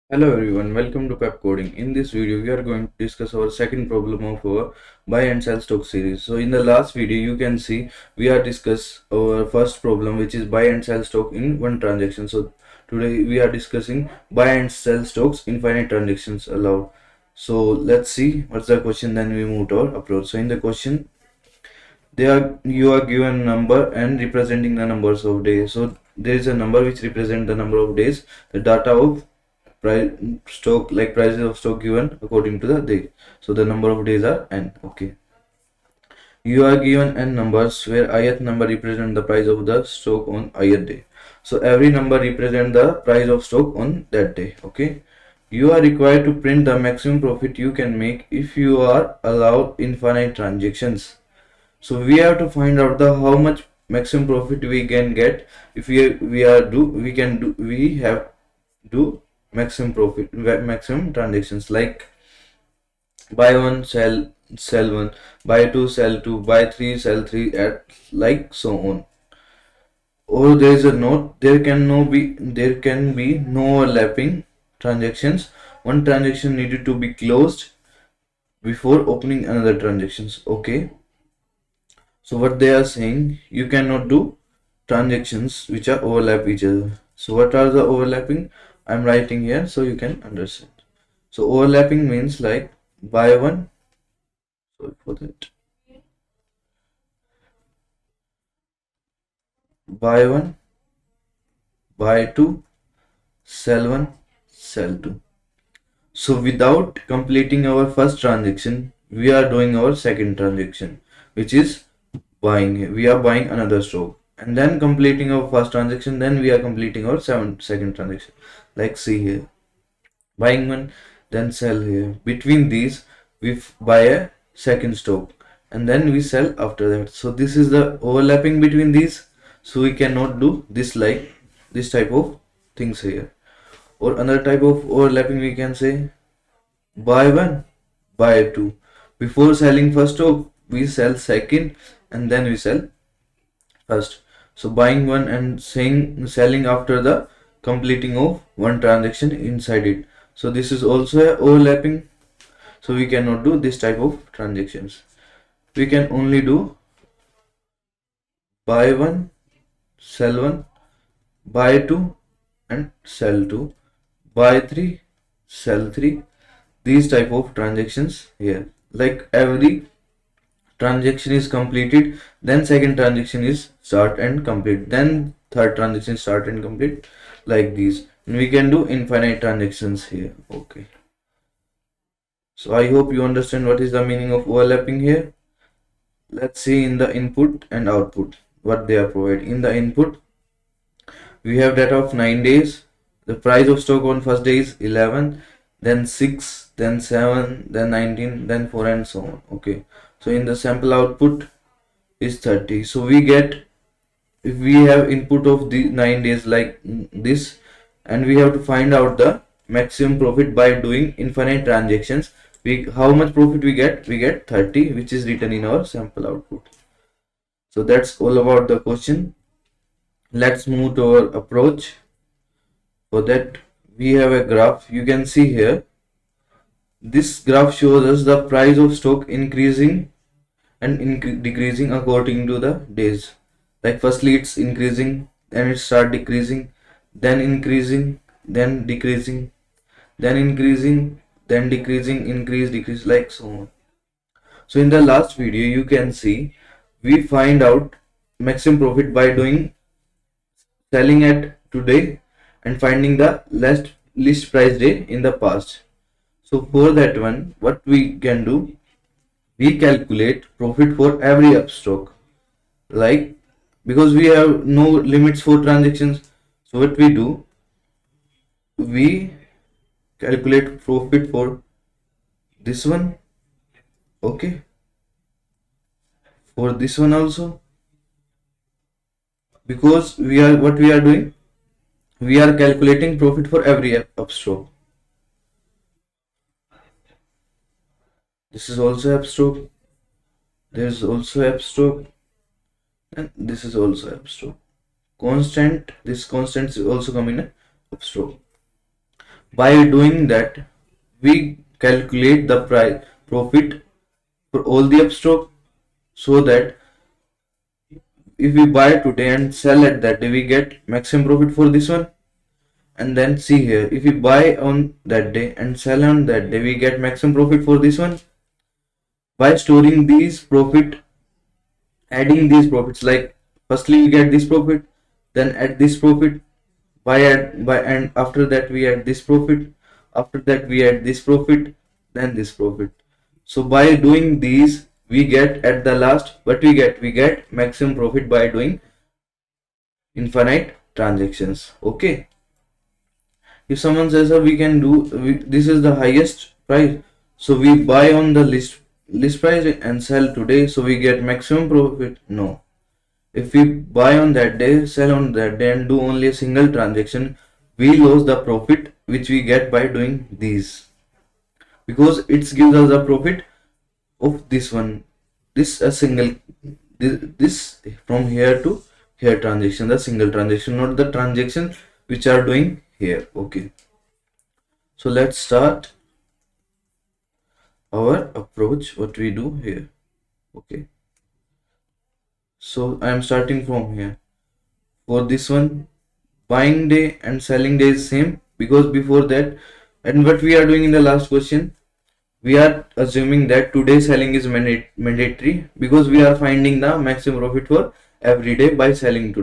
Hello everyone, welcome to Pep Coding. In this video, we are going to discuss our second problem of our buy and sell stock series. So in the last video, you can see we are discuss our first problem, which is buy and sell stock in one transaction. So today we are discussing buy and sell stocks infinite transactions allowed. So let's see what's the question, then we move to our approach. So in the question, you are given number and representing the numbers of days. So there is a number which represent the number of days, the data of price stock, like prices of stock given according to the day. So the number of days are n. Okay, you are given n numbers where ith number represent the price of the stock on ith day. So every number represent the price of stock on that day. Okay, you are required to print the maximum profit you can make if you are allowed infinite transactions. So we have to find out the how much maximum profit we can get if we have do maximum profit, maximum transactions, like buy one, sell one, buy two, sell two, buy three, sell three, at like so on. Or there is a note, there can be no overlapping transactions. One transaction needed to be closed before opening another transactions. Okay, so what they are saying, you cannot do transactions which are overlap each other. So what are the overlapping? I'm writing here so you can understand. So overlapping means like buy one, sorry for that, buy one, buy two, sell one, sell two. So without completing our first transaction, we are doing our second transaction, which is buying. We are buying another stock, and then completing our first transaction, then we are completing our second transaction. Like see here, buying one, then sell here. Between these, we buy a second stock, and then we sell after that. So this is the overlapping between these. So we cannot do this like this type of things here. Or another type of overlapping, we can say buy one, buy two. Before selling first stock, we sell second, and then we sell first. So buying one and selling after the completing of one transaction inside it. So this is also a overlapping. So we cannot do this type of transactions. We can only do buy one, sell one, buy two, and sell two, buy three, sell three. These type of transactions here. Like every transaction is completed, then second transaction is start and complete, then third transaction start and complete, like these. And we can do infinite transactions here. Okay, so I hope you understand what is the meaning of overlapping here. Let's see in the input and output what they are providing. In the input, we have data of 9 days. The price of stock on first day is 11, then 6, then 7, then 19, then 4, and so on. Okay, so in the sample output is 30. So we get, if we have input of the 9 days like this, and we have to find out the maximum profit by doing infinite transactions. How much profit we get 30, which is written in our sample output. So that's all about the question. Let's move to our approach. For that, we have a graph. You can see here, this graph shows us the price of stock increasing and decreasing according to the days. Like firstly it's increasing, then it start decreasing, then increasing, then decreasing, then increasing, then decreasing, increase, decrease, like so on. So in the last video, you can see we find out maximum profit by doing selling at today and finding the least price day in the past. So for that one, what we can do, we calculate profit for every upstock. Like, because we have no limits for transactions, so what we do, we calculate profit for this one. Okay, for this one also, because we are doing, we are calculating profit for every upstroke. This is also upstroke, there is also upstroke, and this is also upstroke. Constant, this constant is also coming in upstroke. By doing that, we calculate the price profit for all the upstroke, so that if we buy today and sell at that day, we get maximum profit for this one. And then see here, if we buy on that day and sell on that day, we get maximum profit for this one. By storing these profit, adding these profits, like firstly we get this profit, then add this profit, by and after that we add this profit, after that we add this profit, then this profit. So by doing these, we get at the last what we get maximum profit by doing infinite transactions. Okay, if someone says we can do this is the highest price, so we buy on the list price and sell today, so we get maximum profit. No, if we buy on that day, sell on that day, and do only a single transaction, we lose the profit which we get by doing these, because it gives us a profit of this one, this a single, this from here to here transaction, the single transaction, not the transaction which are doing here. Okay, so let's start our approach, what we do here. Okay, so I am starting from here. For this one, buying day and selling day is same, because before that, and what we are doing in the last question, we are assuming that today selling is mandatory, because we are finding the maximum profit for every day by selling